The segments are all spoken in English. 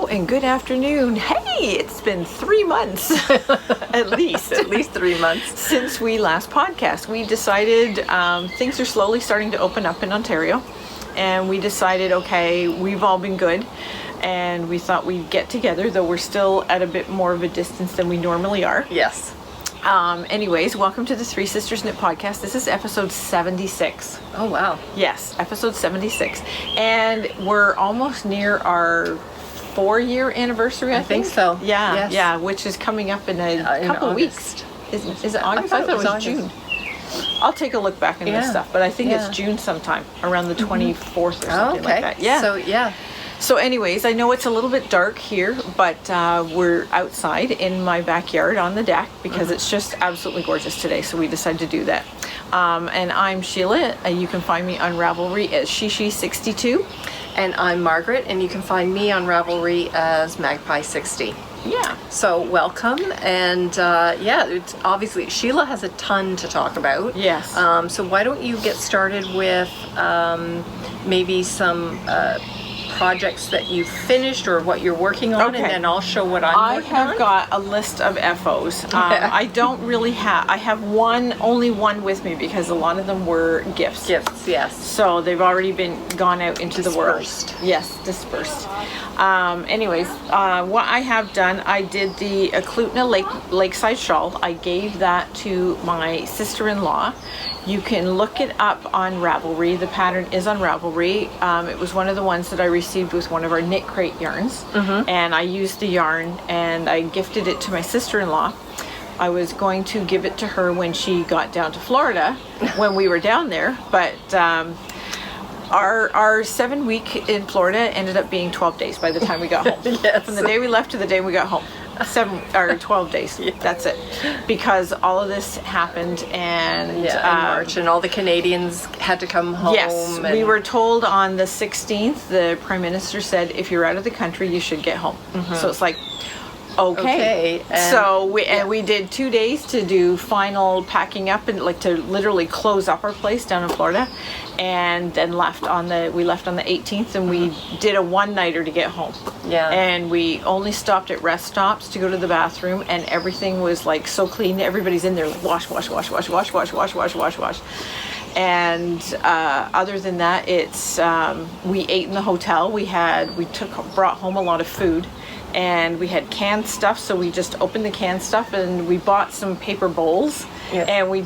and good afternoon. Hey, it's been 3 months, at least 3 months since we last podcast. We decided things are slowly starting to open up in Ontario, and we decided, okay, we've all been good, and we thought we'd get together, though we're still at a bit more of a distance than we normally are. Yes. Anyways, welcome to the Three Sisters Knit podcast. This is episode 76. Oh, wow. Yes, episode 76. And we're almost near our 4-year anniversary, I think. So. Yeah, yes. Yeah, which is coming up in a couple weeks. Is it August? I thought it was August. June. I'll take a look back into this stuff, but I think it's June sometime, around the 24th or something like that. Yeah. So anyways, I know it's a little bit dark here, but we're outside in my backyard on the deck because it's just absolutely gorgeous today, so we decided to do that. And I'm Sheila. You can find me on Ravelry as Shishi62. And I'm Margaret, and you can find me on Ravelry as Magpie60. Yeah. So welcome, and it's obviously Sheila has a ton to talk about. Yes. So why don't you get started with maybe some projects that you've finished or what you're working on, and then I'll show what I'm working on. I have got a list of FOs. I don't really have, I have only one with me because a lot of them were gifts. Gifts, yes. So they've already gone out into the world. Yes, dispersed. Anyways, what I have done, I did the Eklutna Lakeside Shawl. I gave that to my sister-in-law. You can look it up on Ravelry. The pattern is on Ravelry. It was one of the ones that I received with one of our knit crate yarns. And I used the yarn and I gifted it to my sister-in-law. I was going to give it to her when she got down to Florida, when we were down there, but our 7 week in Florida ended up being 12 days by the time we got home. Yes. From the day we left to the day we got home. 12 days. Yeah. That's it. Because all of this happened and in March, and all the Canadians had to come home. Yes, we were told on the 16th, the Prime Minister said, if you're out of the country, you should get home. So it's like, okay. So we did 2 days to do final packing up and like to literally close up our place down in Florida, and then we left on the 18th, and we did a one-nighter to get home. Yeah. And we only stopped at rest stops to go to the bathroom, and everything was like so clean. Everybody's in there like wash. And other than that, it's we ate in the hotel. We brought home a lot of food. And we had canned stuff, so we just opened the canned stuff, and we bought some paper bowls, and we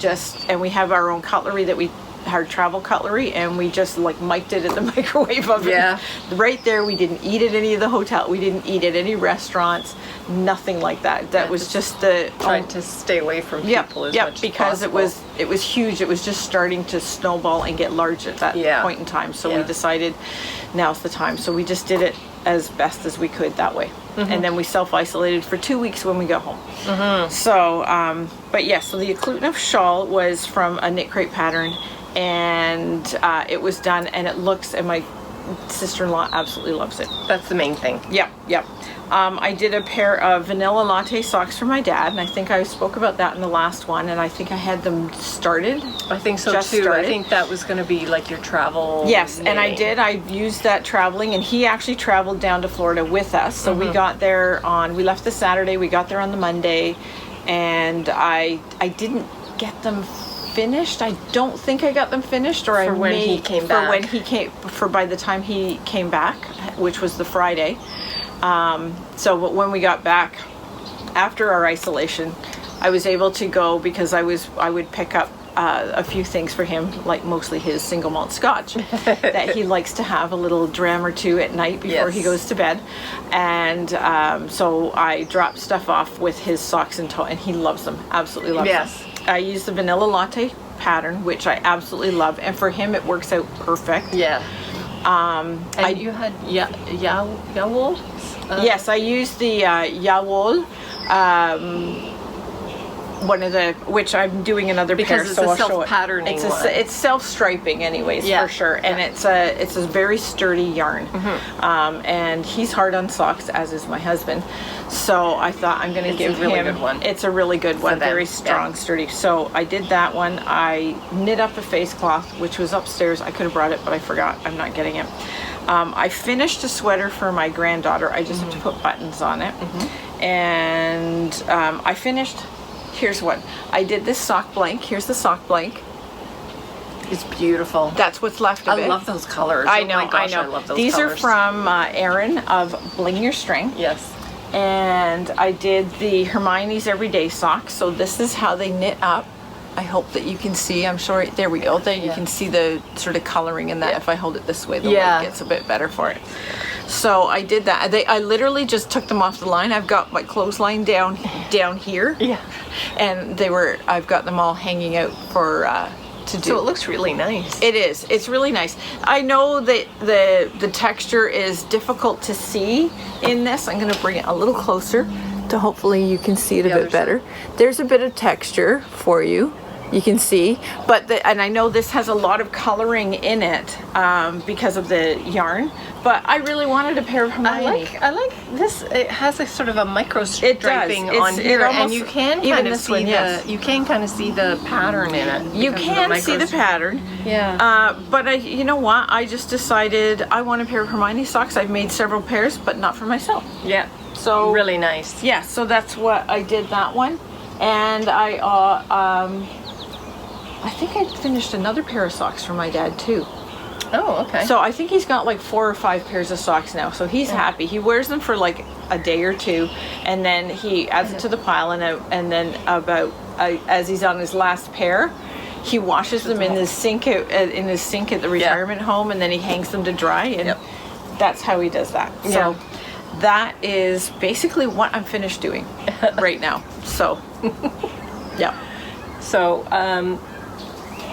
have our own cutlery our travel cutlery, and we just like mic'd it at the microwave oven. Yeah. Right there. We didn't eat at any of the hotel. We didn't eat at any restaurants. Nothing like that. That was just trying to stay away from people as much because as possible. it was huge. It was just starting to snowball and get large at that point in time. So we decided now's the time. So we just did it as best as we could that way. And then we self-isolated for 2 weeks when we got home. So, but yes, so the Eklutna shawl was from a knit crate pattern, and it was done, and it looks, and my sister-in-law absolutely loves it. That's the main thing. Yep. I did a pair of vanilla latte socks for my dad, and I think I spoke about that in the last one, and I think I had them started. I think so too. I think that was going to be like your travel. Yes, knitting. and I did. I used that traveling, and he actually traveled down to Florida with us. So we got there we left the Saturday, we got there on the Monday, and I didn't get them finished. I don't think I got them finished, or by the time he came back, which was the Friday. But when we got back after our isolation, I was able to go because I would pick up a few things for him, like mostly his single malt scotch that he likes to have a little dram or two at night before he goes to bed. And so I dropped stuff off with his socks and he loves them, absolutely loves them. I use the vanilla latte pattern, which I absolutely love, and for him it works out perfect. You had Yawool? Yes, I used the Yawool. Which I'm doing another pair, because it's a self-patterning one. It's self-striping anyways, for sure, and it's a very sturdy yarn. And he's hard on socks, as is my husband. So I thought I'm going to give him. Good one. It's a really good one, very strong, sturdy. So I did that one. I knit up a face cloth, which was upstairs. I could have brought it, but I forgot. I'm not getting it. I finished a sweater for my granddaughter. I just have to put buttons on it. And I finished, here's what. I did this sock blank. Here's the sock blank. It's beautiful. That's what's left of it. I love those colors. I know, oh my gosh, I know. I love those These colors. are from Erin of Bling Your String. Yes. And I did the Hermione's Everyday Socks. So this is how they knit up. I hope that you can see. I'm sure. There we go. There you can see the sort of coloring in that. Yeah. If I hold it this way, the light gets a bit better for it. So I did that. I literally just took them off the line. I've got my clothesline down here. Yeah. And I've got them all hanging out for to do. So it looks really nice. It is. It's really nice. I know that the texture is difficult to see in this. I'm going to bring it a little closer to hopefully you can see it a bit better. There's a bit of texture for you. You can see, and I know this has a lot of coloring in it because of the yarn, but I really wanted a pair of Hermione. I like this. It has a sort of a micro striping on here, and you can kind of see you can kind of see the pattern in it. You can see the pattern. Yeah. But you know what? I just decided I want a pair of Hermione socks. I've made several pairs, but not for myself. Yeah. So really nice. Yeah. So that's what I did that one, and I think I finished another pair of socks for my dad too. Oh, okay. So I think he's got like 4 or 5 pairs of socks now. So he's happy. He wears them for like a day or two, and then he adds it to the pile. And then as he's on his last pair, he washes them in his sink at the retirement home, and then he hangs them to dry. And that's how he does that. So that is basically what I'm finished doing right now. So yeah. So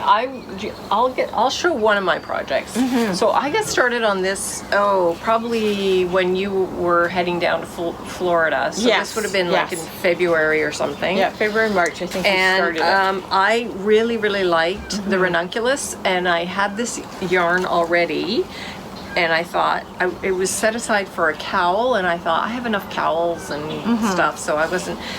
I'll show one of my projects. So I got started on this probably when you were heading down to Florida. So this would have been like in February or something. Yeah, February, March, I think you started it. I really, really liked the Ranunculus, and I had this yarn already. And I thought it was set aside for a cowl, and I thought I have enough cowls and stuff. So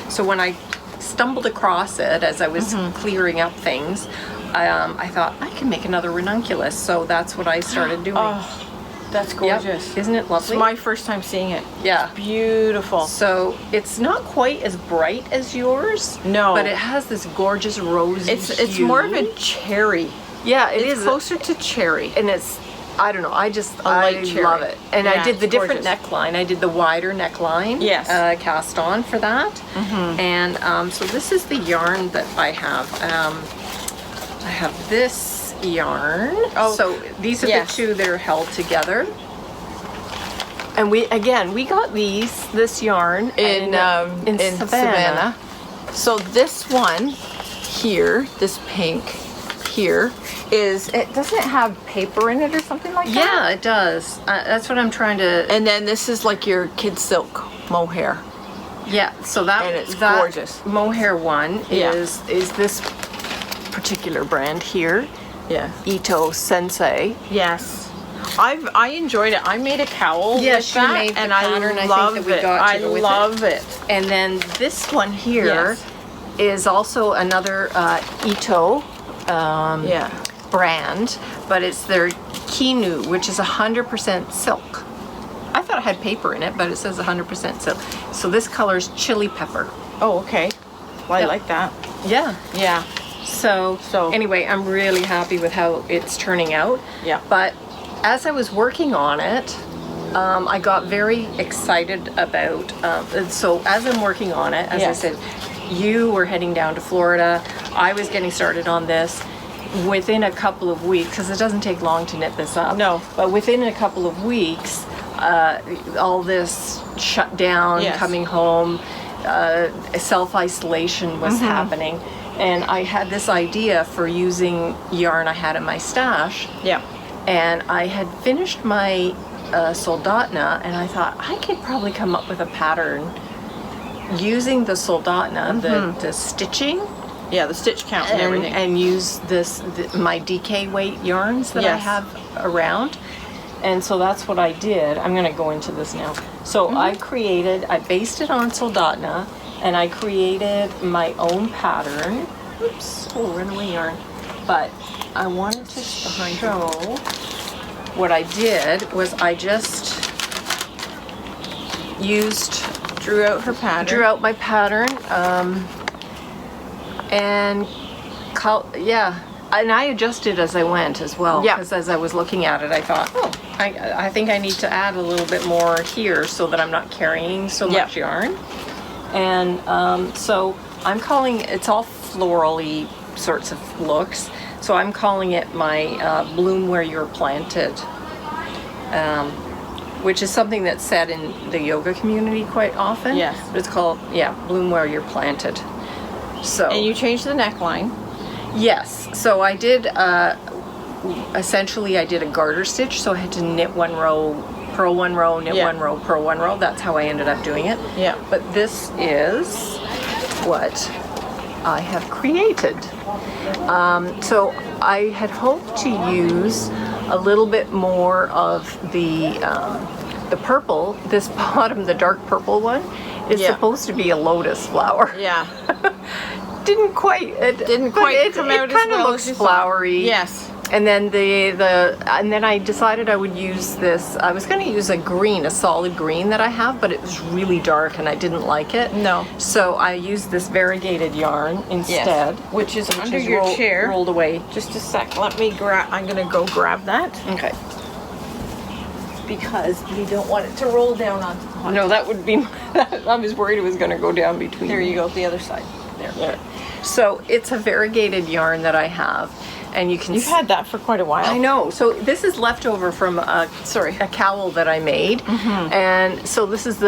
So when I stumbled across it as I was clearing up things, I thought I can make another Ranunculus. So that's what I started doing. Oh, that's gorgeous. Yep. Isn't it lovely? It's my first time seeing it. Yeah. It's beautiful. So it's not quite as bright as yours. No. But it has this gorgeous rosy It's hue. more of a cherry. Yeah, It's closer to cherry. And it's, I don't know, I light cherry. love it. And I did the it's different gorgeous. neckline. I did the wider neckline. Yes. Cast on for that. And so this is the yarn that I have. I have this yarn. Oh, so these are the two that are held together. And we got this yarn in Savannah. So this one here, this pink here, doesn't it have paper in it or something like that? Yeah, it does. That's what I'm trying to. And then this is like your kid silk mohair. Yeah, so that and it's gorgeous. Mohair one is this particular brand here. Yeah. Ito Sensei. Yes. I enjoyed it. I made a cowl with that, made the and pattern, I love it. I love it. And then this one here is also another Ito brand, but it's their Kinu, which is 100% silk. I thought it had paper in it, but it says 100% silk. So this color is chili pepper. Oh, okay. Well, I like that. Yeah. Yeah. So anyway, I'm really happy with how it's turning out. Yeah. But as I was working on it, I got very excited about, so as I'm working on it, as I said, you were heading down to Florida, I was getting started on this. Within a couple of weeks, because it doesn't take long to knit this up. No. But within a couple of weeks, all this shut down, coming home, self-isolation was happening. And I had this idea for using yarn I had in my stash. Yeah. And I had finished my Soldotna, and I thought I could probably come up with a pattern using the Soldotna, the stitching. Yeah, the stitch count and everything. And use my DK weight yarns that I have around. And so that's what I did. I'm going to go into this now. So I based it on Soldotna, and I created my own pattern. Oops, runaway yarn. But I wanted to show what I did was I just drew out her pattern. drew out my pattern, and and I adjusted as I went as well. Yeah. Because as I was looking at it, I thought, oh, I think I need to add a little bit more here so that I'm not carrying so much yarn. And so I'm calling it's all florally sorts of looks. So I'm calling it my Bloom Where You're Planted, which is something that's said in the yoga community quite often. Yes. But it's called, Bloom Where You're Planted. So. And you changed the neckline. Yes. So I did, essentially I did a garter stitch. So I had to knit one row, purl one row, knit one row, purl one row. That's how I ended up doing it. Yeah. But this is what I have created. So I had hoped to use a little bit more of the purple. This bottom, the dark purple one, is supposed to be a lotus flower. Yeah. Didn't quite come out as well. It looks flowery. Yes. And then and then I decided I would use this. I was going to use a green, a solid green that I have, but it was really dark and I didn't like it. No. So I used this variegated yarn instead, which is under your chair. Rolled away. Just a sec. Let me I'm going to go grab that. Okay. Because we don't want it to roll down on. No, that would be. I was worried it was going to go down between. There you go. The other side. There. So it's a variegated yarn that I have, and you can. You've had that for quite a while. I know. So this is leftover from a cowl that I made, and so this is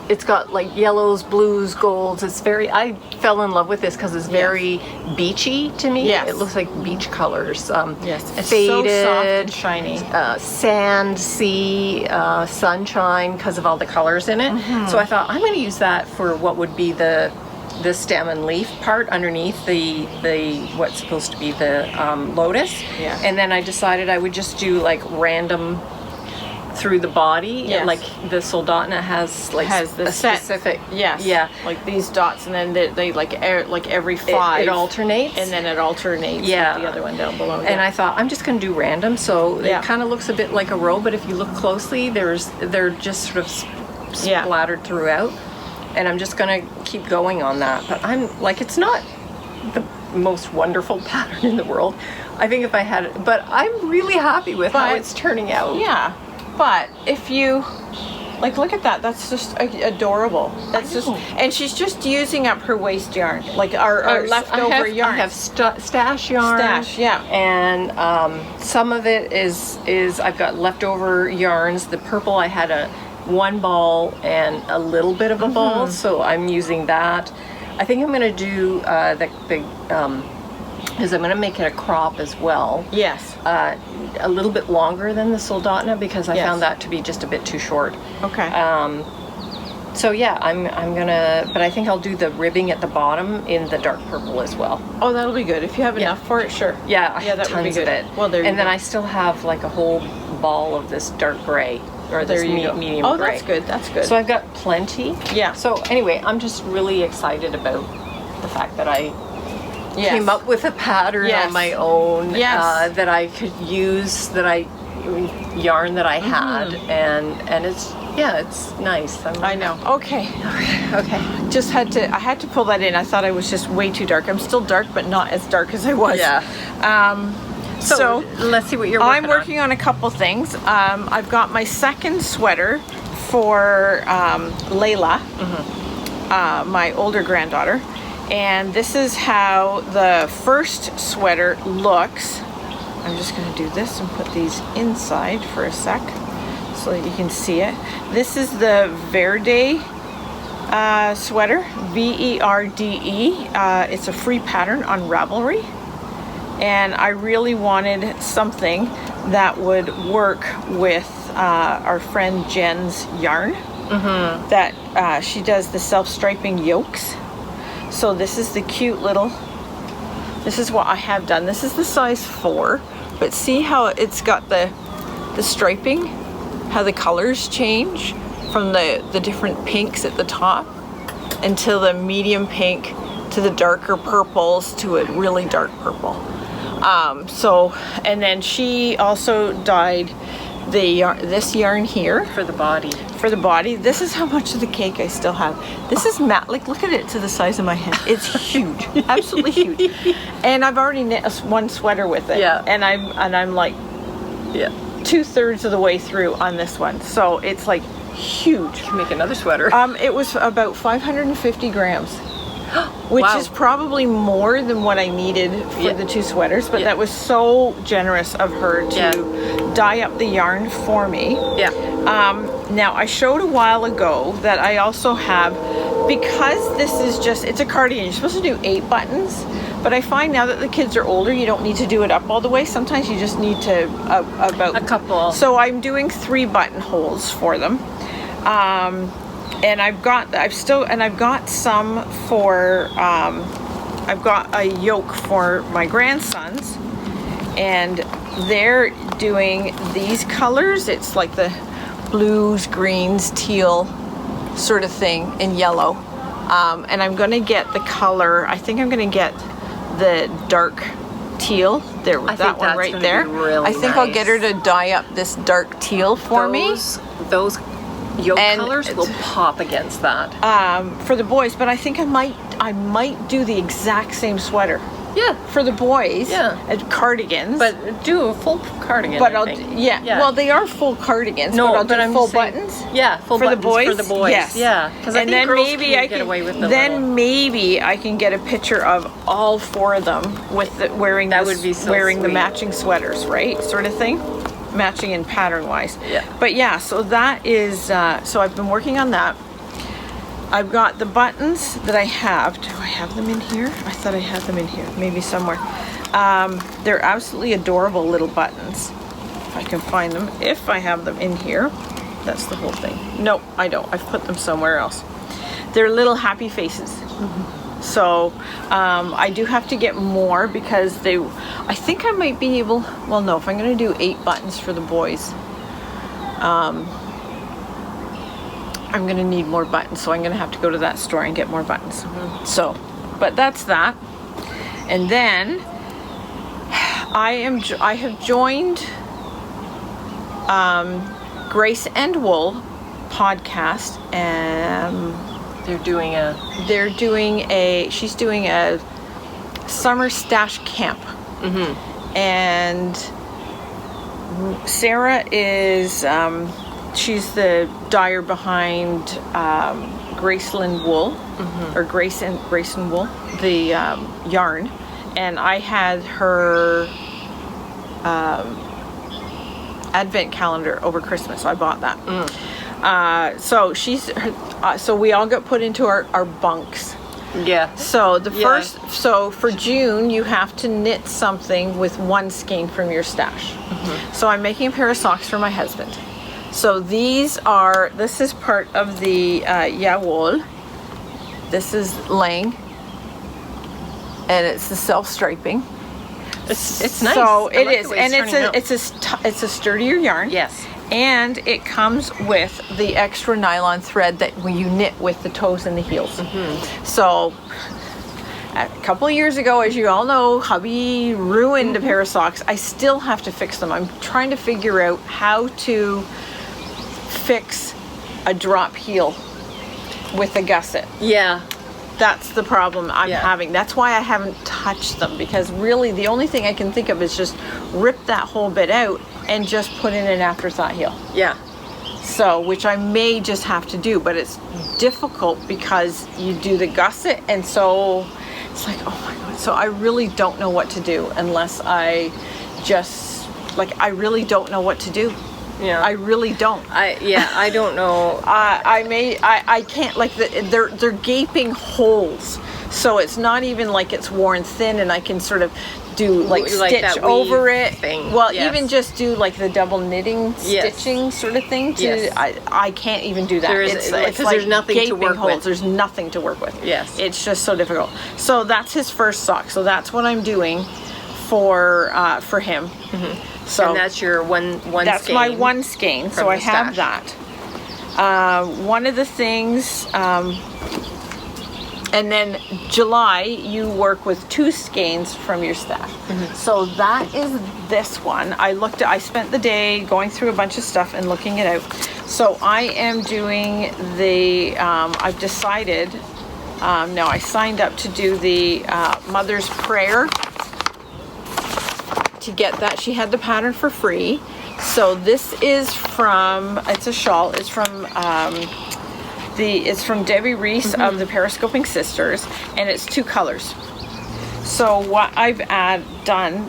it's got like yellows, blues, golds. I fell in love with this because it's very beachy to me. Yes. It looks like beach colors. Yes. It's faded, so soft and shiny. Sand, sea, sunshine, because of all the colors in it. So I thought I'm going to use that for what would be the stem and leaf part underneath the what's supposed to be the lotus. Yeah. And then I decided I would just do like random through the body. Yes. Like the Soldotna has the a set. specific. Yes. Yeah. Like these dots, and then they like every 5. It alternates. And then it alternates with the other one down below. And I thought I'm just going to do random, so Yeah. it kind of looks a bit like a row, but if you look closely, they're just sort of splattered throughout. And I'm just going to keep going on that. But it's not the most wonderful pattern in the world. I think if I had it, but I'm really happy with how it's turning out. Yeah. But if you, look at that. That's just adorable. That's just, and she's just using up her waste yarn. Like our leftover yarn. I have stash yarn. Stash, yeah. And some of it is I've got leftover yarns. The purple I had one ball and a little bit of a ball, so I'm using that. I think I'm going to do is I'm going to make it a crop as well. Yes. A little bit longer than the Soldotna because I found that to be just a bit too short. Okay. So yeah, I'm gonna, but I think I'll do the ribbing at the bottom in the dark purple as well. Oh, that'll be good. If you have enough for it, sure. Yeah, that would be good. Of it. Well, there you And then go. I still have like a whole ball of this dark gray. Or this medium gray. Oh, that's good. That's good. So I've got plenty. Yeah. So anyway, I'm just really excited about the fact that I came up with a pattern on my own that I could use, yarn that I had, and it's nice. I know. Okay. Okay. I had to pull that in. I thought I was just way too dark. I'm still dark, but not as dark as I was. Yeah. So let's see what you're working on. I'm working on a couple things. I've got my second sweater for Layla, my older granddaughter. And this is how the first sweater looks. I'm just going to do this and put these inside for a sec so that you can see it. This is the Verde sweater, V-E-R-D-E. It's a free pattern on Ravelry. And I really wanted something that would work with our friend Jen's yarn. That she does the self-striping yokes. So this is the cute little, this is what I have done. This is the size 4, but see how it's got the striping, how the colors change from the different pinks at the top until the medium pink to the darker purples to a really dark purple. So, and then she also dyed the yarn, this yarn here For the body. for the body. This is how much of the cake I still have. This is matte. Like, look at it to the size of my hand. It's huge, absolutely huge. And I've already knit one sweater with it. Yeah. And I'm like Yeah. 2/3 of the way through on this one. So it's like huge. You can make another sweater. It was about 550 grams. Which Wow. is probably more than what I needed for Yeah. the 2 sweaters, but Yeah. that was so generous of her to Yeah. dye up the yarn for me. Yeah. Now I showed a while ago that I also have, because this is just, it's a cardigan, you're supposed to do 8 buttons, but I find now that the kids are older, you don't need to do it up all the way. Sometimes you just need to, about A couple. So I'm doing 3 buttonholes for them. And I've got some for, I've got a yoke for my grandsons, and they're doing these colors. It's like the blues, greens, teal sort of thing in yellow. And I'm gonna get the color, I think I'm gonna get the dark teal. There, I think that one that's right gonna there. be really I think I'll get her nice. to dye up this dark teal for me. Those yoke And colors will pop against that. For the boys, but I think I might do the exact same sweater Yeah. for the boys. Yeah. Cardigans. But do a full cardigan. But I I'll think. yeah. Well, they are full cardigans. No, but I'll but do I'm full just saying- buttons. Yeah, full For the buttons boys? for the boys. Yes. Yeah, because I And think then girls maybe can I get can away with the then little. maybe I can get a picture of all 4 of them with the, wearing That this- would be so wearing the sweet. matching sweaters, right? Sort of thing. Matching in pattern wise. Yeah. But yeah, so that is so I've been working on that. I've got the buttons that I have. Do I have them in here? I thought I had them in here, maybe somewhere. They're absolutely adorable little buttons. If I can find them, if I have them in here. That's the whole thing. No, I don't. I've put them somewhere else. They're little happy faces. So I do have to get more because I think I might be able, well no, if I'm going to do 8 buttons for the boys, I'm going to need more buttons, so I'm going to have to go to that store and get more buttons. So, but that's that. And then I have joined Grace and Wool podcast, and They're doing she's doing a summer stash camp. And Sarah is she's the dyer behind Graceland Wool, or Grayson Wool, the yarn. And I had her advent calendar over Christmas, so I bought that. So so we all got put into our bunks. Yeah. So the Yeah. so for June you have to knit something with 1 skein from your stash. So I'm making a pair of socks for my husband. So this is part of the Shawl. This is Lang, and it's the self-striping. It's nice. So I it like is, the way and turning out. it's a sturdier yarn. Yes. And it comes with the extra nylon thread that you knit with the toes and the heels. So a couple of years ago, as you all know, hubby ruined a pair of socks. I still have to fix them. I'm trying to figure out how to fix a drop heel with a gusset. Yeah. That's the problem I'm Yeah. having. That's why I haven't touched them, because really the only thing I can think of is just rip that whole bit out and just put in an afterthought heel. Yeah. So, which I may just have to do, but it's difficult because you do the gusset, and so it's like, oh my God. So I really don't know what to do unless I just, I really don't know what to do. Yeah. I really don't. I don't know. I can't, they're gaping holes. So it's not even like it's worn thin and I can sort of do Like stitch that over weave it. thing. Well, Yes. even just do the double knitting Yes. stitching sort of thing. Yes. I can't even do that. There is- it's because like there's nothing to gaping work holes. with. There's nothing to work with. Yes. It's just so difficult. So that's his first sock. So that's what I'm doing for him. So And that's your one that's skein. my 1 skein, so from I the have stash. that. One of the things, And then July, you work with 2 skeins from your stash. So that is this one. I spent the day going through a bunch of stuff and looking it out. So I am doing I've decided, no, I signed up to do the Mother's Prayer to get that. She had the pattern for free. So this is it's a shawl. It's from Debbie Reese of the Periscoping Sisters, and it's 2 colors. So what I've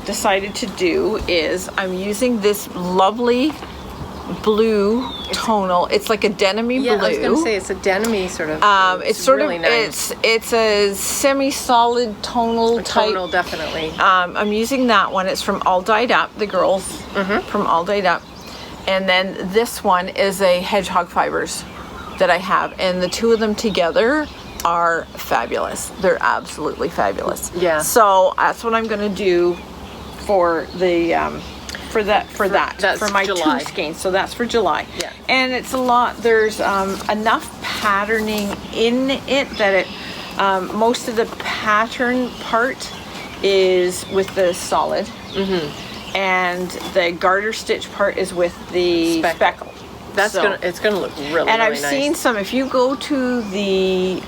decided to do is I'm using this lovely blue tonal. It's like a denim-y blue. Yeah, I was going to say it's a denim-y sort of. It's sort really of nice. It's a semi-solid tonal type. Tonal, definitely. I'm using that one. It's from All Dyed Up. The girls from All Dyed Up, and then this one is a hedgehog fibers that I have, and the 2 of them together are fabulous. They're absolutely fabulous. Yeah. So that's what I'm going to do for the for my July. 2 skeins. So that's for July. Yeah. And it's a lot. There's enough patterning in it that it most of the pattern part is with the solid, and the garter stitch part is with the speckle. It's gonna look really, and really I've nice. seen some. If you go to the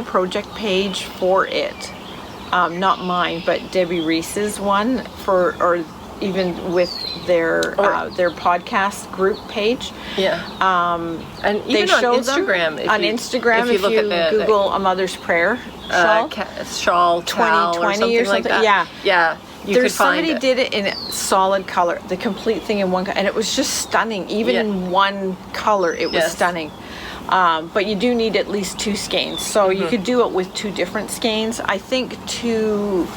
project page for it, not mine, but Debbie Reese's one or even with their podcast group page. Yeah. And even they show on Instagram. them on Instagram. If you look at Google A Mother's Prayer shawl, shawl 2020 or something like that. Yeah. Yeah. Somebody did it in solid color, the complete thing in one color, and it was just stunning. Even in one color, it was stunning. But you do need at least 2 skeins, so you could do it with 2 different skeins. I think 2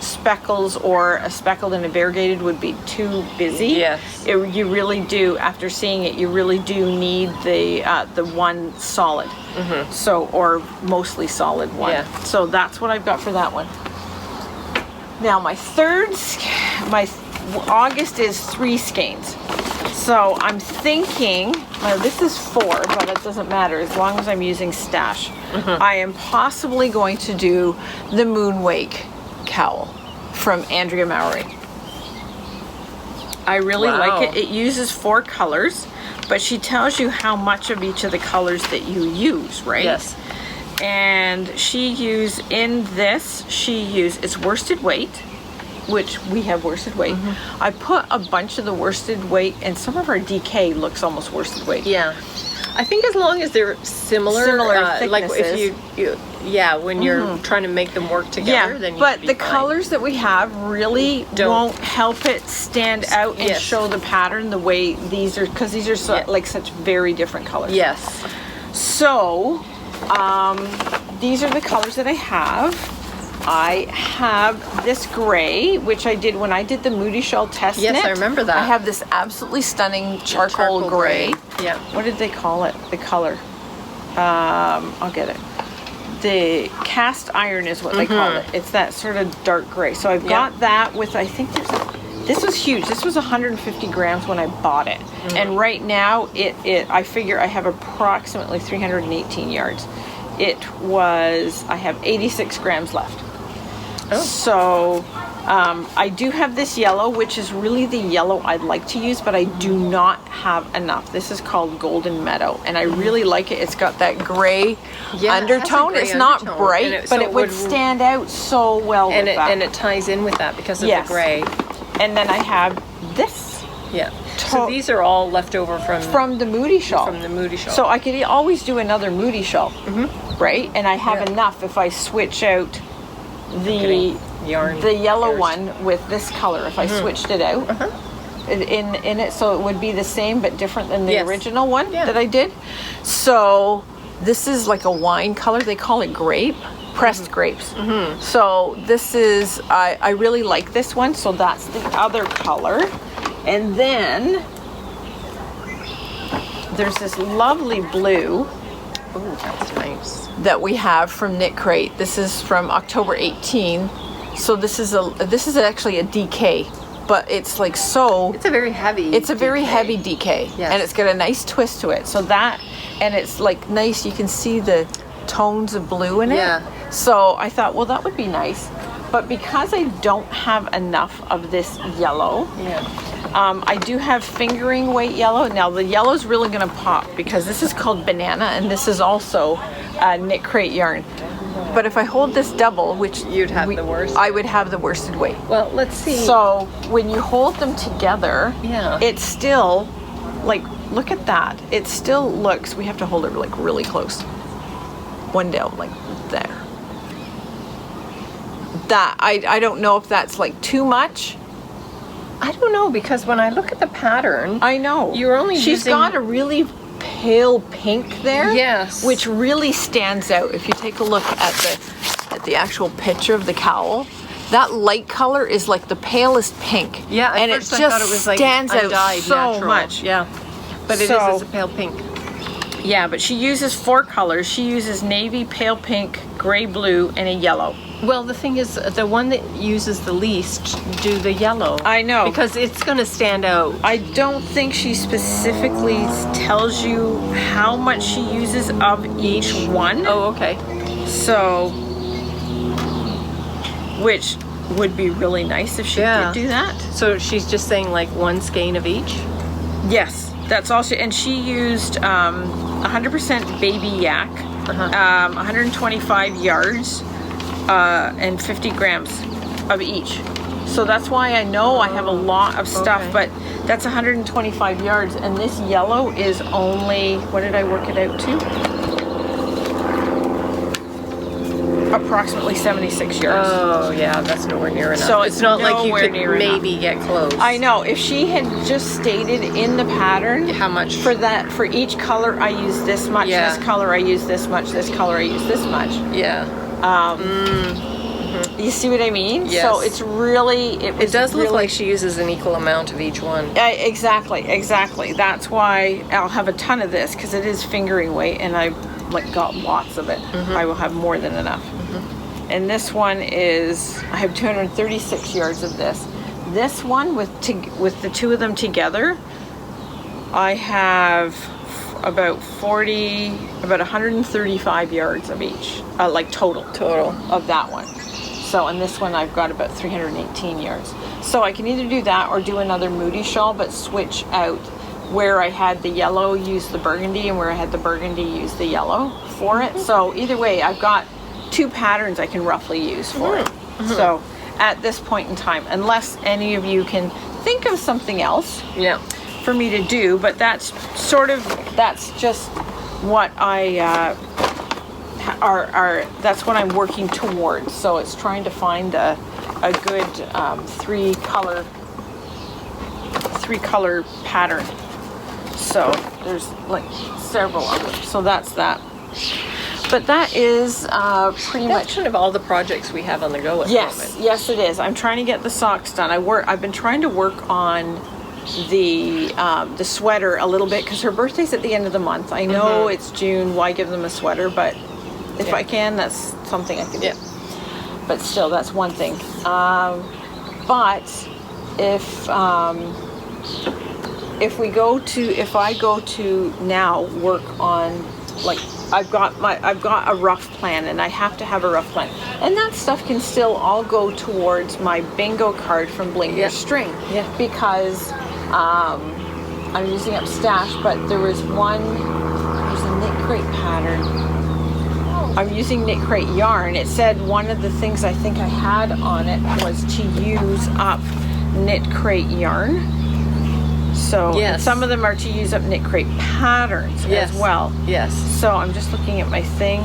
speckles or a speckled and a variegated would be too busy. Yes. You really do. After seeing it, you really do need the one solid. So, or mostly solid one. Yeah. So that's what I've got for that one. Now my August is 3 skeins. So I'm thinking, this is 4, but it doesn't matter as long as I'm using stash. I am possibly going to do the Moonwake cowl from Andrea Mowry. I really like it. It uses 4 colors, but she tells you how much of each of the colors that you use, right? Yes. And it's worsted weight, which we have worsted weight. I put a bunch of the worsted weight, and some of our DK looks almost worsted weight. Yeah. I think as long as they're similar thicknesses. like if you when you're trying to make them work together, then you should be the fine. colors that we have really won't help it stand out and show the pattern the way these are, because these are like such very different colors. Yes. So these are the colors that I have. I have this gray, which I did when I did the Moody Shawl test knit. Yes, I remember that. I have this absolutely stunning charcoal gray. Yeah. What did they call it? The color. I'll get it. The cast iron is what they call it. It's that sort of dark gray. So I've got that with, I think this was huge. This was 150 grams when I bought it. And right now, I figure I have approximately 318 yards. I have 86 grams left. Oh. So I do have this yellow, which is really the yellow I'd like to use, but I do not have enough. This is called Golden Meadow, and I really like it. It's got that gray undertone. It's not bright, but it would stand out so well with that. And it ties in with that because of the gray. And then I have this. Yeah. So these are all left over from the Moody Shawl. From the Moody Shawl. So I could always do another Moody Shawl, right? And I have enough if I switch out the yellow one with this color. If I switched it out in it, so it would be the same but different than the original one that I did. So this is like a wine color. They call it grape. Pressed grapes. So this is, I really like this one. So that's the other color. And then there's this lovely blue. Oh, that's nice. That we have from Knit Crate. This is from October 18. So this is actually a DK, but it's like so. It's a very heavy. It's a very heavy DK, and it's got a nice twist to it. So that, and it's like nice. You can see the tones of blue in it. Yeah. So I thought, well, that would be nice. But because I don't have enough of this yellow, I do have fingering weight yellow. Now the yellow is really going to pop because this is called banana, and this is also knit crate yarn. But if I hold this double, which You'd have the worst. I would have the worsted weight. Well, let's see. So when you hold them together, Yeah. it's still like, look at that. It still looks, we have to hold it like really close. One down, like there. That, I don't know if that's like too much. I don't know, because when I look at the pattern, I know. You're only She's using- got a really pale pink there. Yes. Which really stands out. If you take a look at the actual picture of the cowl, that light color is like the palest pink. yeah, at and first it I just thought it was like stands out undyed, so natural. much. Yeah, but it So- is a pale pink. Yeah, but she uses 4 colors. She uses navy, pale pink, gray blue, and a yellow. Well, the thing is, the one that uses the least do the yellow. I know. Because it's going to stand out. I don't think she specifically tells you how much she uses of each one. Oh, okay. So, which would be really nice if she Yeah. did do that. So she's just saying like one skein of each? Yes, that's all she, and she used 100% baby yak, 125 yards, and 50 grams of each. So that's why I know I have a lot of stuff, Okay. but that's 125 yards, and this yellow is only, what did I work it out to? Approximately 76 yards. Oh, yeah, that's nowhere near enough. So it's not like you nowhere could near enough. maybe get close. I know, if she had just stated in the pattern How much? for that, for each color I use this much, Yeah. this color I use this much, this color I use this much. Yeah. You see what I mean? Yes. So it's really, It does look like she uses an equal amount of each one. Exactly. That's why I'll have a ton of this, because it is fingering weight, and I like got lots of it. I will have more than enough. And this one is, I have 236 yards of this. This one with the two of them together, I have about 135 yards of each, like total of that one. So, and this one I've got about 318 yards. So I can either do that or do another Moody shawl, but switch out where I had the yellow, use the burgundy, and where I had the burgundy, use the yellow for it. So either way, I've got 2 patterns I can roughly use for it. So at this point in time, unless any of you can think of something else Yeah. for me to do, but that's just what that's what I'm working towards. So it's trying to find a good 3 color pattern. So there's like several of them. So that's that. But that is pretty That's much. kind of all the projects we have on the go at the moment. Yes, it is. I'm trying to get the socks done. I've been trying to work on the sweater a little bit, because her birthday's at the end of the month. I know it's June. Why give them a sweater? But if I can, that's something I can do. Yeah. But still, that's one thing. But if I go to now work on, like, I've got a rough plan, and I have to have a rough plan, and that stuff can still all go towards my bingo card from Bling Your String. Yeah. Because I'm using up stash, but there's a knit crate pattern. I'm using knit crate yarn. It said one of the things I think I had on it was to use up knit crate yarn. So Yes. some of them are to use up knit crate patterns as well. Yes. So I'm just looking at my thing.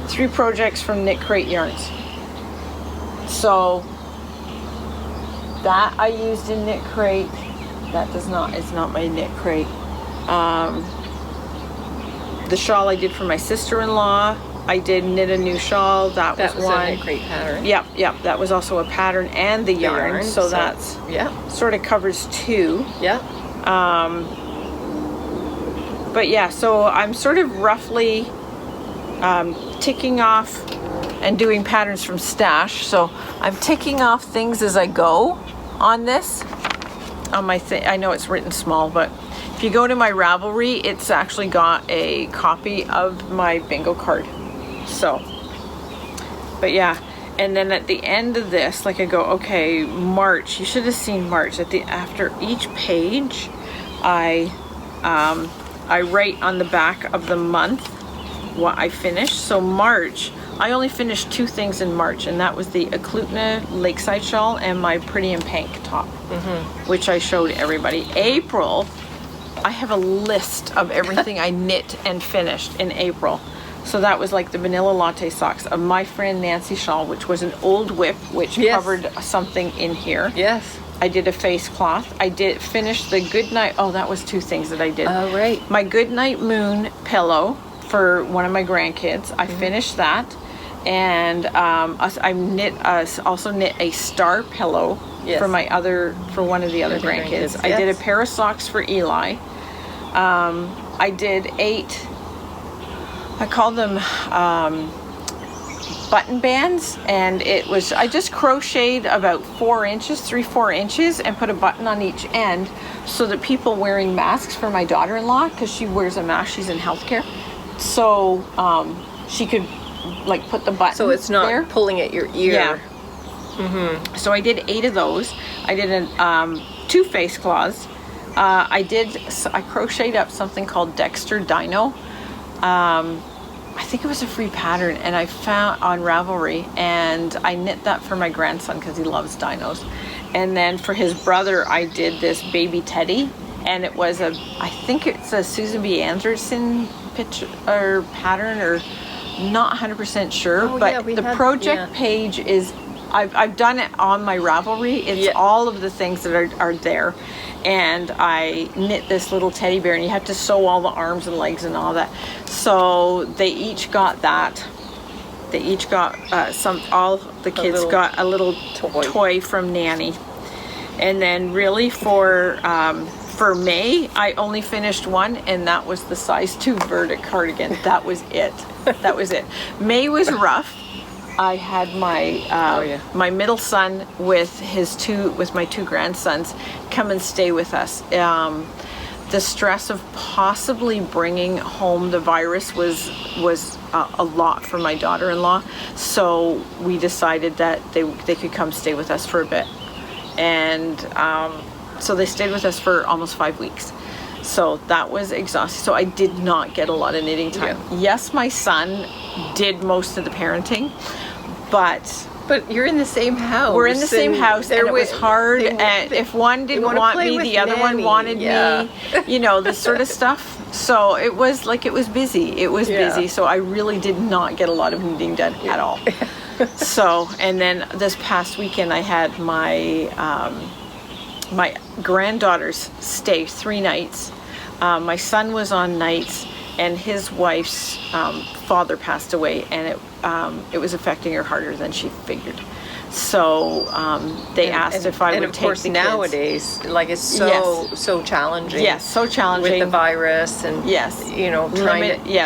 Three projects from Knit Crate Yarns. So that I used in Knit Crate. That is not my Knit Crate. The shawl I did for my sister-in-law. I did knit a new shawl. That was one. A Knit Crate pattern. Yep. That was also a pattern and the yarn. So that's sort of covers 2. Yeah. But yeah, so I'm sort of roughly ticking off and doing patterns from stash. So I'm ticking off things as I go on this. on my thing. I know it's written small, but if you go to my Ravelry, it's actually got a copy of my bingo card. So, but yeah. And then at the end of this, like I go, okay, March. You should have seen March. After each page, I write on the back of the month what I finished. So March, I only finished 2 things in March, and that was the Eklutna Lakeside shawl and my Pretty in Pink top, which I showed everybody. April, I have a list of everything I knit and finished in April. So that was like the vanilla latte socks of my friend Nancy shawl, which was an old whip, which covered something in here. Yes. I did a face cloth. I did finish the Goodnight. Oh, that was 2 things that I did. Oh, right. My Goodnight Moon pillow for one of my grandkids. I finished that. And I also knit a star pillow for one of the other grandkids. I did a pair of socks for Eli. I did 8. I call them button bands, and I just crocheted about 4 inches, 3-4 inches, and put a button on each end so that people wearing masks for my daughter-in-law, because she wears a mask, she's in healthcare, so she could like put the button. So it's not there. pulling at your ear. Yeah. So I did 8 of those. I did 2 face cloths. I crocheted up something called Dexter Dino. I think it was a free pattern, and I found on Ravelry, and I knit that for my grandson because he loves dinos. And then for his brother, I did this baby teddy, and it was I think it's a Susan B. Anderson picture or pattern, or not 100% sure. But the project page is, I've done it on my Ravelry. It's all of the things that are there. And I knit this little teddy bear, and you have to sew all the arms and legs and all that. So they each got that. They each got all the kids got a little toy from Nanny. And then really for May, I only finished 1, and that was the size 2 Verdict cardigan. That was it. That was it. May was rough. I had my middle son with my 2 grandsons come and stay with us. The stress of possibly bringing home the virus was a lot for my daughter-in-law. So we decided that they could come stay with us for a bit, and so they stayed with us for almost 5 weeks. So that was exhausting. So I did not get a lot of knitting time. Yeah. Yes, my son did most of the parenting, but you're in the same house. We're in the same house, and it was hard. And if one didn't want me, the other one wanted me. You know, this sort of stuff. So it was busy. It was busy. So I really did not get a lot of knitting done at all. So, and then this past weekend, I had my granddaughters stay 3 nights. My son was on nights, and his wife's father passed away, and it was affecting her harder than she figured. So they asked if I would take the kids. And of course nowadays, like, it's so challenging. Yes, so challenging with the virus, and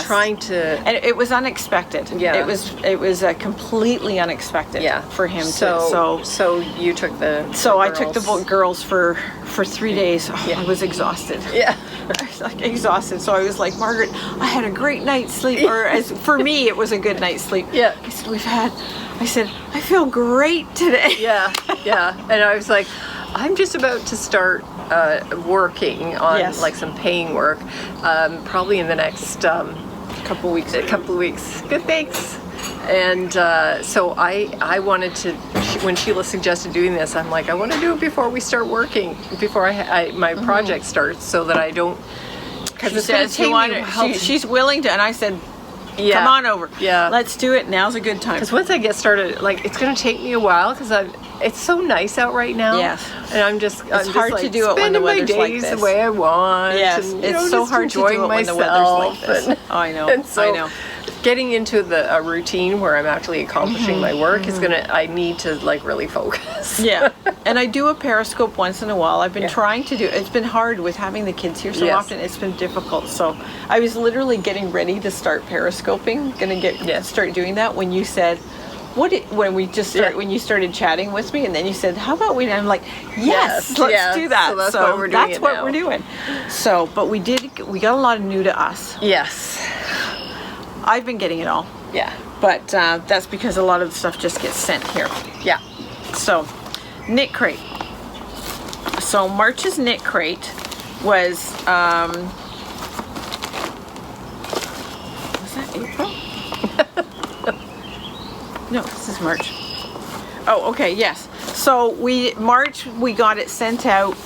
trying to. And it was unexpected. Yeah, it was completely unexpected. For him. So you took the. So I took the girls for 3 days. I was exhausted. Yeah. I was like exhausted. So I was like, Margaret, I had a great night's sleep, or for me, it was a good night's sleep. Yeah. I said, I feel great today. Yeah. And I was like, I'm just about to start working on like some paying work, probably in the next couple weeks. Good, thanks. And so I wanted to, when Sheila suggested doing this, I'm like, I want to do it before we start working, before my project starts, so that I don't. Because she says she's willing to, and I said, come on over. Yeah. Let's do it. Now's a good time. Because once I get started, like, it's going to take me a while, because it's so nice out right now. Yes. And it's hard to do it when the weather's like this. Spending my days the way I want. Yes. And, it's so hard to do it when the weather's like this. I know. And so, I know. Getting into a routine where I'm actually accomplishing my work I need to, like, really focus. Yeah. And I do a Periscope once in a while. I've been trying to do it. It's been hard with having the kids here so often. It's been difficult. So I was literally getting ready to start Periscoping, start doing that when you said, when we just when you started chatting with me, and then you said, how about we, and I'm like, yes, let's do that. So that's what we're doing. That's what we're doing. So, but we got a lot of new to us. Yes. I've been getting it all. Yeah. But that's because a lot of the stuff just gets sent here. Yeah. So, knit crate. So March's knit crate was that April? No, this is March. Oh, okay, yes. So March we got it sent out,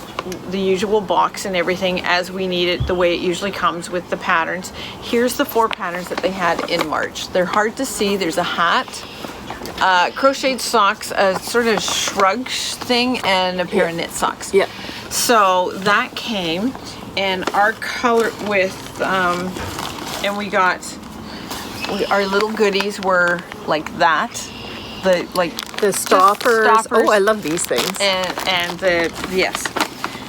the usual box and everything as we need it, the way it usually comes with the patterns. Here's the 4 patterns that they had in March. They're hard to see. There's a hat, crocheted socks, a sort of shrug thing, and a pair of knit socks. Yeah. So that came, and our color with, and we got, our little goodies were like that. The stoppers. Oh, I love these things. And yes.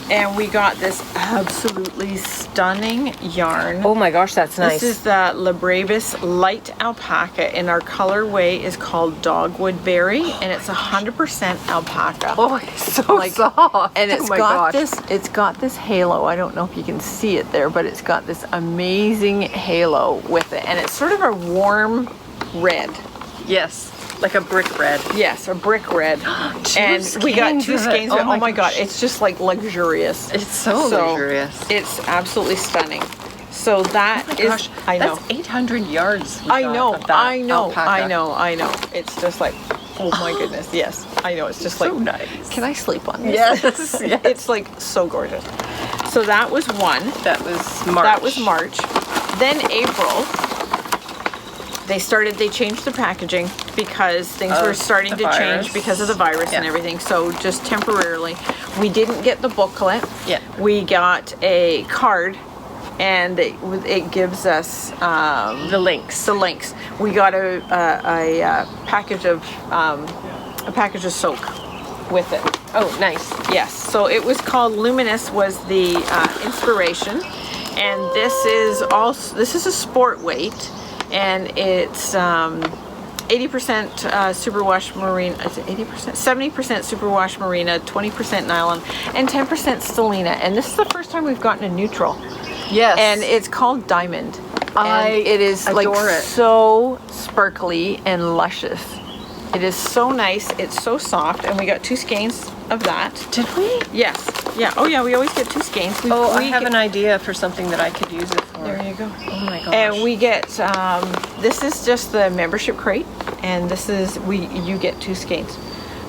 And we got this absolutely stunning yarn. Oh my gosh, that's nice. This is the Libravis Light Alpaca, and our colorway is called Dogwood Berry, and it's 100% alpaca. Oh, it's so soft. And it's it's got this halo. I don't know if you can see it there, but it's got this amazing halo with it, and it's sort of a warm red. Yes. Like a brick red. Yes, a brick red. And we got 2 skeins of it. Oh my god, it's just like luxurious. It's so luxurious. It's absolutely stunning. So that is, I know. That's 800 yards. I know. It's just like, oh my goodness, yes. I know, it's just so like, nice. Can I sleep on this? Yes. Yes. It's like so gorgeous. So that was one. That was March. That was March. Then April, they changed the packaging because things were starting to change because of the virus and everything. So just temporarily, we didn't get the booklet. Yeah. We got a card, and it gives us the links. The links. We got a package of soak with it. Oh, nice. Yes. So it was called Luminous. Was the inspiration, and this is a sport weight. And it's 80% superwash merino. Is it 80%? 70% superwash merino, 20% nylon, and 10% stellina. And this is the first time we've gotten a neutral. Yes. And it's called Diamond. It is adore it. So sparkly and luscious. It is so nice. It's so soft, and we got 2 skeins of that. Did we? Yes. Yeah. Oh yeah. We always get 2 skeins. I have an idea for something that I could use it for. There you go. Oh my gosh. And we get this is just the membership crate, and this is you get 2 skeins.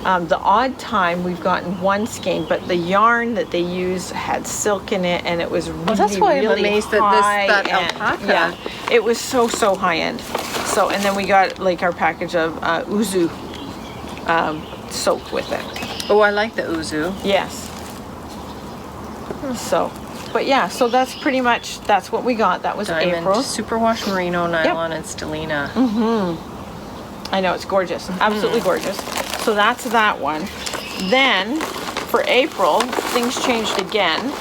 The odd time we've gotten 1 skein, but the yarn that they use had silk in it, and it was really, that's why I'm amazed that alpaca. alpaca. Yeah, it was so high end. So, and then we got like our package of Uzu soak with it. Oh, I like the Uzu. Yes. So, but yeah, so that's pretty much, that's what we got. That was Diamond, April. superwash merino, nylon, and stellina. I know, it's gorgeous. Absolutely gorgeous. So that's that one. Then for April, things changed again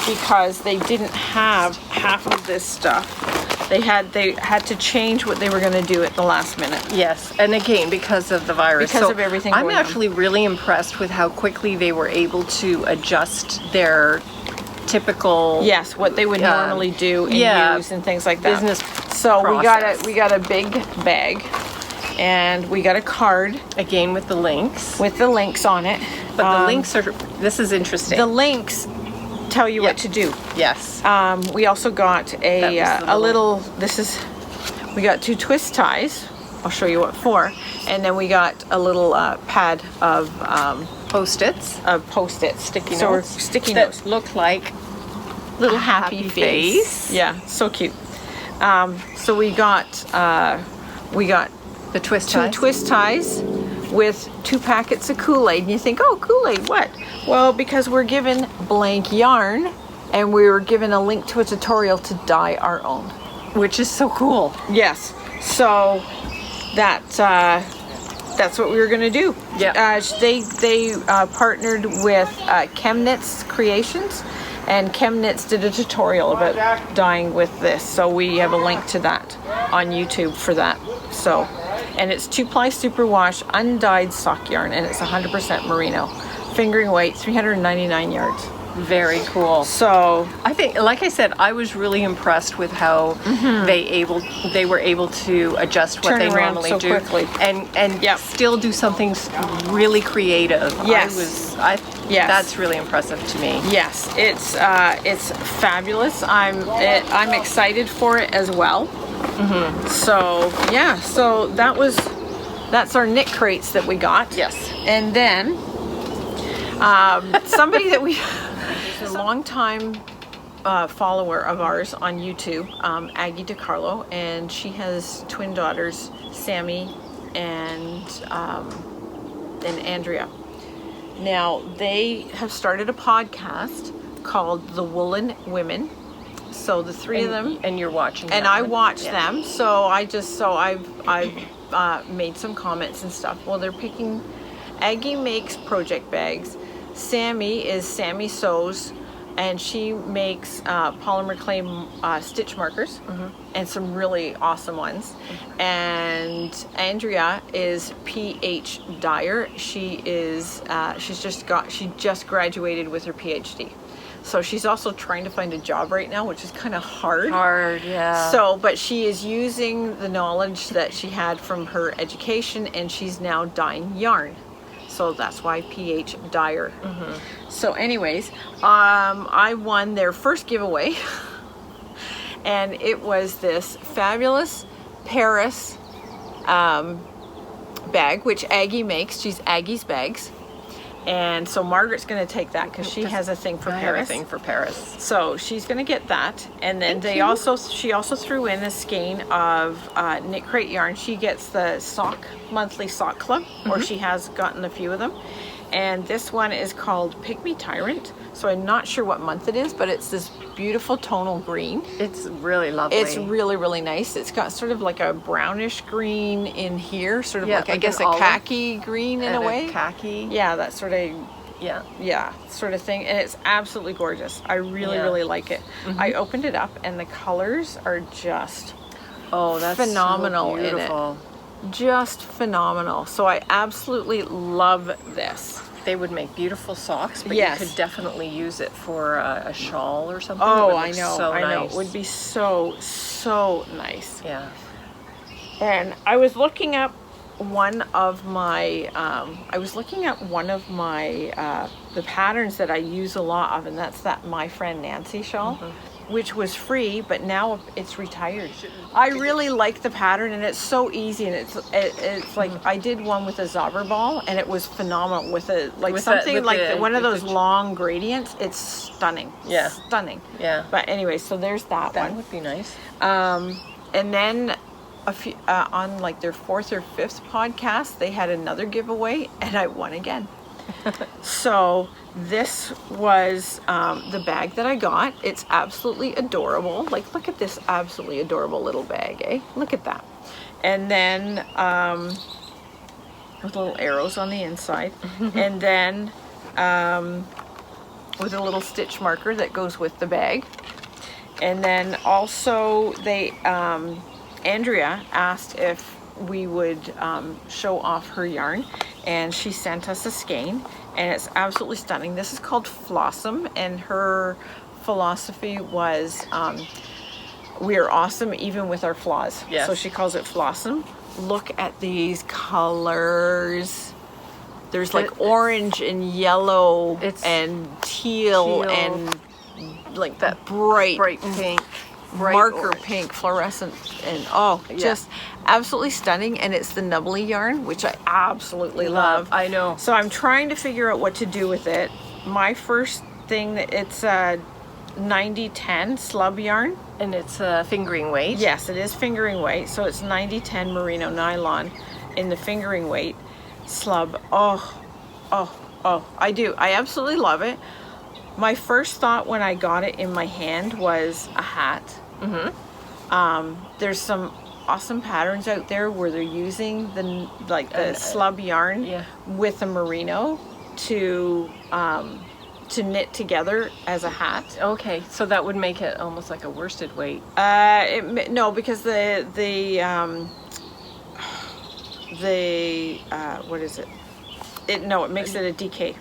because they didn't have half of this stuff. They had to change what they were going to do at the last minute. Yes, and again, because of the virus. Because of everything going I'm on. actually really impressed with how quickly they were able to adjust their typical... Yes, what they would normally do and use and things like that. Business So process. we got a big bag, and we got a card. Again, with the links. With the links on it. But the links are... This is interesting. The links tell you what to do. Yes. We also got we got 2 twist ties. I'll show you what for. And then we got a little pad of Post-its. Sticky So notes. Sticky notes. That look like Little a happy face. Yeah, so cute. So we got the twist 2 ties. twist ties with 2 packets of Kool-Aid. And you think, oh, Kool-Aid, what? Well, because we're given blank yarn, and we were given a link to a tutorial to dye our own. Which is so cool. Yes. So that's what we were going to do. Yeah. They partnered with Chemknits Creations, and Chemknits did a tutorial about dyeing with this. So we have a link to that on YouTube for that. So And it's 2-ply superwash undyed sock yarn, and it's 100% merino. Fingering weight, 399 yards. Very cool. So I think, like I said, I was really impressed with how they were able to adjust what Turn they around normally so do quickly. and Yep. still do something really creative. Yes. Yes. That's really impressive to me. yes, it's fabulous. I'm excited for it as well. So yeah, so that's our knit crates that we got. Yes. And then somebody that we a long time follower of ours on YouTube, Aggie DiCarlo, and she has twin daughters, Sammy and Andrea. Now they have started a podcast called the Woolen Women. So the three of them, And you're watching and that I one? watch Yeah. them. So I've made some comments and stuff. Well, they're picking. Aggie makes project bags. Sammy Sews, and she makes polymer clay stitch markers, and some really awesome ones. And Andrea is PH Dyer. She just graduated with her PhD. So she's also trying to find a job right now, which is kind of hard. Yeah. So, but she is using the knowledge that she had from her education, and she's now dyeing yarn. So that's why PH Dyer. So anyways, I won their first giveaway. And it was this fabulous Paris bag, which Aggie makes. She's Aggie's Bags. And so Margaret's going to take that because she has a thing for I have Paris. a thing for Paris. So she's going to get that, and then she also threw in a skein of knit crate yarn. She gets the monthly sock club, or she has gotten a few of them. And this one is called Pygmy Tyrant. So I'm not sure what month it is, but it's this beautiful tonal green. It's really lovely. It's really, really nice. It's got sort of like a brownish green in here, sort of like I like guess an a olive khaki green in a and way. khaki. Yeah, that sort of. Yeah. Sort of thing, and it's absolutely gorgeous. I really, Yeah. really like it. I opened it up, and the colors are just That's phenomenal so in it. beautiful. Just phenomenal. So I absolutely love this. They would make beautiful socks, but Yes. you could definitely use it for a shawl or something. Oh, It would I look know, so I know. nice. It would be so nice. Yeah. And I was looking up one of my the patterns that I use a lot of, and that's that My Friend Nancy shawl, which was free, but now it's retired. I really like the pattern, and it's so easy, and it's like I did one with a zobber ball, and it was phenomenal with one of those long gradients. It's stunning. Yeah. Stunning. Yeah. But anyway, so there's that That one. would be nice. And then a few, on like their 4th or 5th podcast, they had another giveaway, and I won again. So this was the bag that I got. It's absolutely adorable. Like, look at this absolutely adorable little bag, eh? Look at that. And then with little arrows on the inside, and then with a little stitch marker that goes with the bag. And then also they Andrea asked if we would show off her yarn, and she sent us a skein, and it's absolutely stunning. This is called Flawsome, and her philosophy was we are awesome even with our flaws. Yes. So she calls it Flawsome. Look at these colors. There's like orange and yellow and teal and like that bright pink. marker pink fluorescent, and just absolutely stunning. And it's the nubbly yarn, which I absolutely love. I know. So I'm trying to figure out what to do with it. My first thing, it's a 90-10 slub yarn, And it's fingering weight. yes, it is fingering weight, so it's 90-10 merino nylon in the fingering weight slub. I absolutely love it. My first thought when I got it in my hand was a hat. There's some awesome patterns out there where they're using the slub yarn with a merino to knit together as a hat. Okay, so that would make it almost like a worsted weight. No, because the the what is it? It makes it a DK.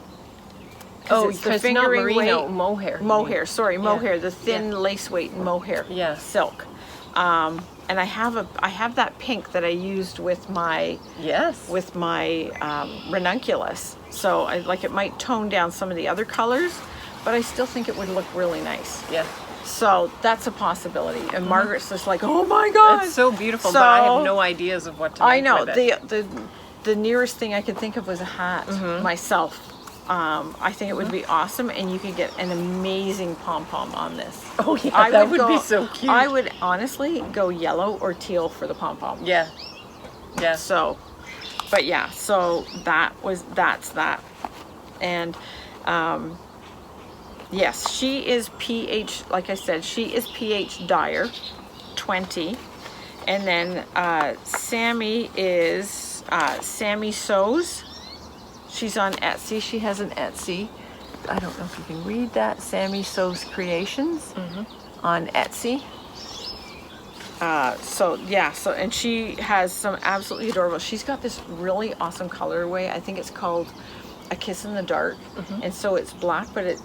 Oh, it's the because not fingering merino, weight. mohair. Mohair, sorry, Yeah. mohair. The thin Yeah. lace weight mohair. Yeah. Silk. And I have that pink that I used with my Yes. ranunculus. So it might tone down some of the other colors, but I still think it would look really nice. Yeah. So that's a possibility. And Margaret's just like, oh my God. It's so beautiful, So, but I have no ideas of what to make I know. with it. The nearest thing I could think of was a hat myself. I think it would be awesome, and you could get an amazing pom-pom on this. Oh yeah, that would be so cute. I would honestly go yellow or teal for the pom-pom. Yeah. Yeah. So, but yeah, so that's that. And yes, she is PH, like I said, she is PH Dyer 20. And then Sammy is Sammy Sews. She's on Etsy. She has an Etsy. I don't know if you can read that. Sammy Sews Creations on Etsy. And she has some absolutely adorable. She's got this really awesome colorway. I think it's called A Kiss in the Dark. And so it's black, but it's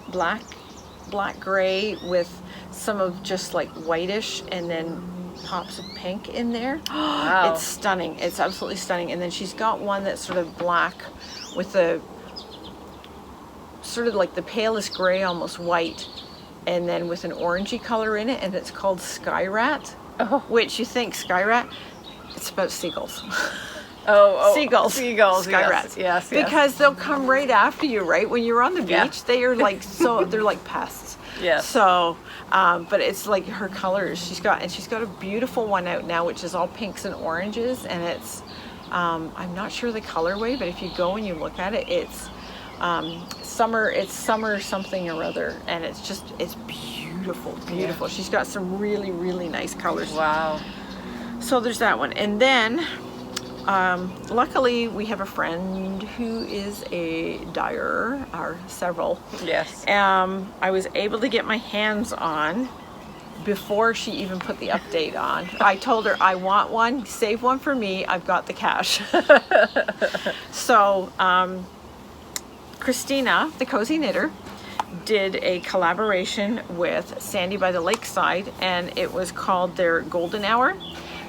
black gray with some of just like whitish and then pops of pink in there. Wow. It's stunning. It's absolutely stunning. And then she's got one that's sort of black with a sort of like the palest gray, almost white, and then with an orangey color in it, and it's called Sky Rat. Which you think Sky Rat, it's about seagulls. Seagulls. Sky Sky rats. Yes. Because they'll come right after you, right? When you're on the beach, Yeah. they are like they're like pests. Yes. So, but it's like her colors. She's got a beautiful one out now, which is all pinks and oranges, and it's I'm not sure the colorway, but if you go and you look at it, it's summer something or other, and it's beautiful. Yeah. She's got some really, really nice colors. Wow. So there's that one. And then luckily we have a friend who is a dyer, or several. Yes. I was able to get my hands on before she even put the update on. I told her, I want one, save one for me, I've got the cash. So Christina, the Cozy Knitter, did a collaboration with Sandy by the Lakeside, and it was called their Golden Hour.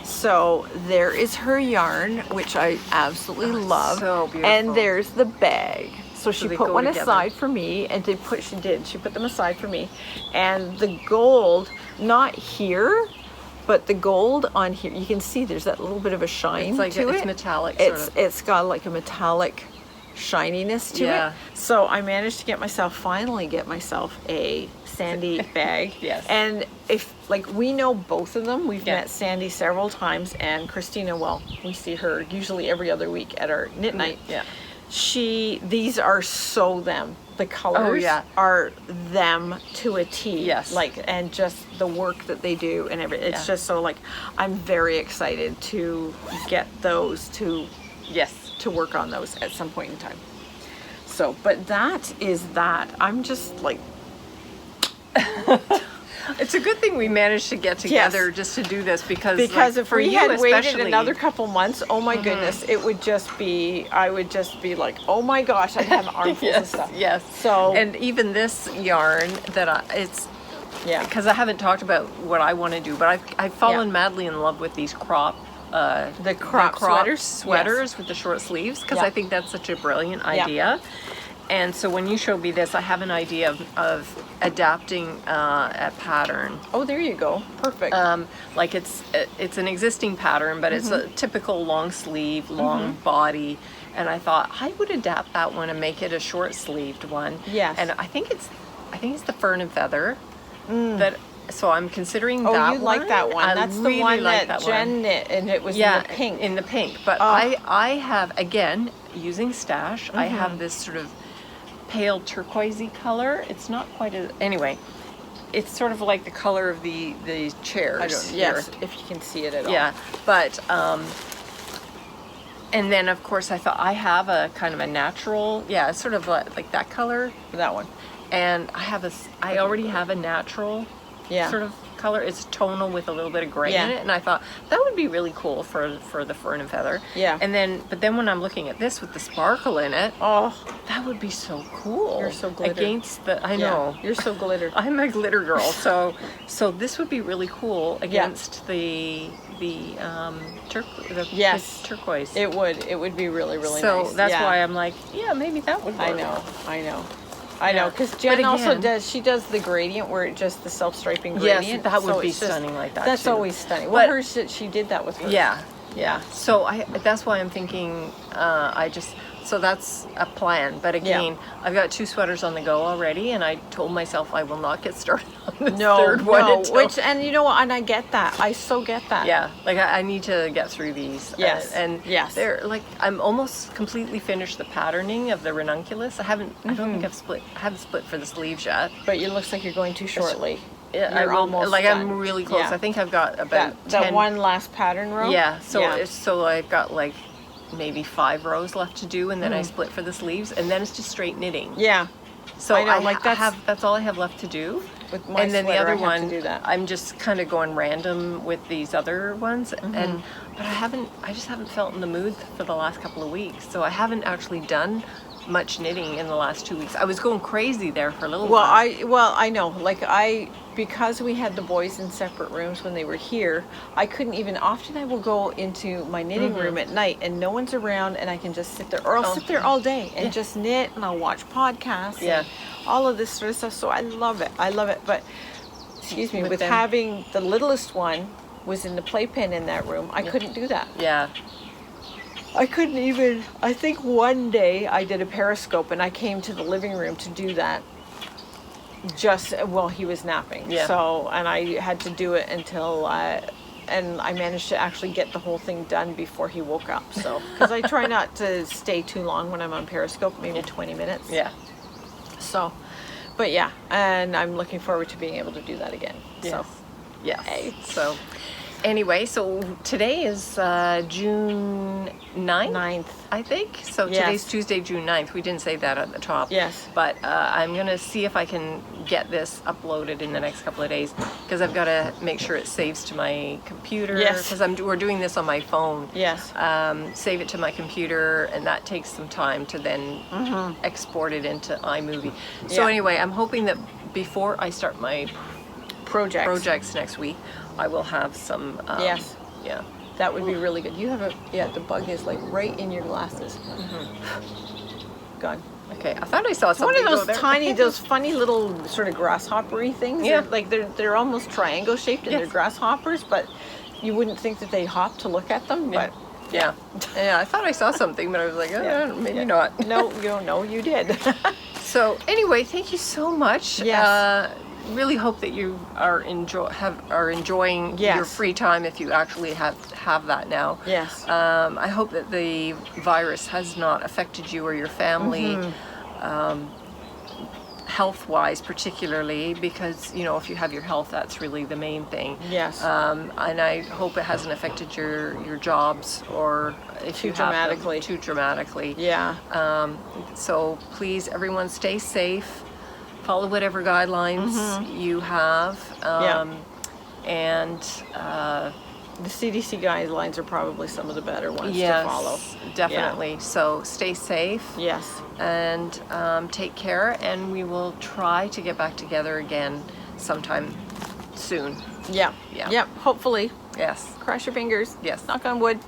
So there is her yarn, which I absolutely love. So beautiful. And there's the bag. So she they put go one together. aside for me, and she put them aside for me. And the gold, not here, but the gold on here, you can see there's that little bit of a shine It's like to it's it. metallic. It's got like a metallic shininess to Yeah. it. So I managed to finally get myself a Sandy bag. Yes. And we know both of them. We've Yeah. met Sandy several times, and Christina, well, we see her usually every other week at our knit night. Yeah. These are so them. The colors yeah. are them to a T. Yes. And just the work that they do and everything. It's Yeah. just so I'm very excited to get those to work on those at some point in time. So, but that is that. I'm just It's a good thing we managed to get together just to do this because if for we you had waited especially- another couple months, oh my goodness, I would just be like, oh my gosh, I'd have armfuls of stuff. Yes. So, and even this yarn it's yeah. because I haven't talked about what I want to do, but I've fallen madly in love with these crop the crop sweaters Yes. with the short sleeves because Yeah. I think that's such a brilliant idea. And so when you showed me this, I have an idea of adapting a pattern. Oh, there you go. Perfect. Like it's an existing pattern, but it's a typical long sleeve, long body. And I thought I would adapt that one and make it a short sleeved one. Yes. And I think it's the fern and feather that. So I'm considering that Oh, you like that one. I That's really the one like that that Jen one. knit, and it was Yeah, in the pink. in the pink. But Oh. I have, again, using stash, I have this sort of pale turquoisey color. It's not quite anyway, it's sort of like the color of the chairs. Yes, here. if you can see it at all. Yeah, but and then of course I thought I have a kind of a natural, it's sort of like that color, That one. and I already have a natural Yeah. sort of color. It's tonal with a little bit of gray Yeah. in it, and I thought that would be really cool for the fern and feather. Yeah. But then when I'm looking at this with the sparkle in it, Oh, that would be so cool. You're so glitter. Against the, I yeah. know. You're so glitter. I'm a glitter girl, so this would be really cool against the Yes. turquoise. It would be really, really so nice. that's yeah. why I'm like, yeah, maybe that would work. I know. I Yeah. know, because But Jen also again- she does the gradient where it just the self-striping Yes, gradient. that would so be it's just- stunning like that, That's too. always stunning. Well, But- hers, she did that with hers. Yeah. So that's why I'm thinking, so that's a plan. But again, I've got 2 sweaters on the go already, and I told myself I will not get started on the third one until... and you know what, and I get that. I so get that. Yeah, like I need to get through these. Yes. And Yes. they're like, I'm almost completely finished the patterning of the Ranunculus. I don't think I haven't split for the sleeves yet. But it looks like you're going to shortly. Yeah, You're almost like done. I'm really close. Yeah. I think I've got about That 10. one last pattern row. Yeah, so Yeah. so I've got like maybe 5 rows left to do, and then I split for the sleeves, and then it's just straight knitting. Yeah. So I know, like that's all I have left to do. With my And then the sweater, other I have one, to do that. I'm just kind of going random with these other ones, but I just haven't felt in the mood for the last couple of weeks. So I haven't actually done much knitting in the last 2 weeks. I was going crazy there for a little while. I know. Like because we had the boys in separate rooms when they were here, I couldn't even. Often I will go into my knitting room at night and no one's around, and I can just sit there, or I'll sit there all day and just knit, and I'll watch podcasts. Yeah. And all of this sort of stuff. So I love it. But excuse me, with them- having the littlest one was in the playpen in that room, I couldn't do that. Yeah. I couldn't even. I think one day I did a Periscope and I came to the living room to do that. Just while he was napping. Yeah. So, and I had to do it until and I managed to actually get the whole thing done before he woke up. So, because I try not to stay too long when I'm on Periscope, maybe 20 minutes. Yeah. So, but yeah, and I'm looking forward to being able to do that again. So, Yes. Hey. So anyway, so today is June 9th, 9th. I think. So Yes. today's Tuesday, June 9th. We didn't say that at the top. Yes. But I'm going to see if I can get this uploaded in the next couple of days, because I've got to make sure it saves to my computer. Yes. Because we're doing this on my phone. Yes. Save it to my computer, and that takes some time to then export it into iMovie. So Yeah. anyway, I'm hoping that before I start my projects next week, I will have some. Yes. Yeah. That would be really good. You have the bug is like right in your glasses. Gone. Okay. I thought I saw One something. of those go there. tiny, those funny little sort of grasshoppery things. Yeah. They're almost triangle shaped and Yes. they're grasshoppers, but you wouldn't think that they hop to look at them. But Yeah. Yeah. I thought I saw something, but I was like, maybe not. no, you don't know. You did. So anyway, thank you so much. Yes. Really hope that you are enjoying Yes. your free time, if you actually have that now. Yes. I hope that the virus has not affected you or your family, health-wise particularly, because if you have your health, that's really the main thing. Yes. And I hope it hasn't affected your jobs, or if Too you have them, dramatically. too dramatically. Yeah. So please, everyone, stay safe. Follow whatever guidelines you have. And The CDC guidelines are probably some of the better ones yes, to follow. definitely. So stay safe. Yes. And take care. And we will try to get back together again sometime soon. Yeah. Yeah. Yep. Hopefully. Yes. Cross your fingers. Yes. Knock on wood.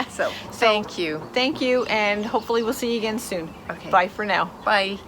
So thank you. Thank you, and hopefully we'll see you again soon. Okay. Bye for now. Bye.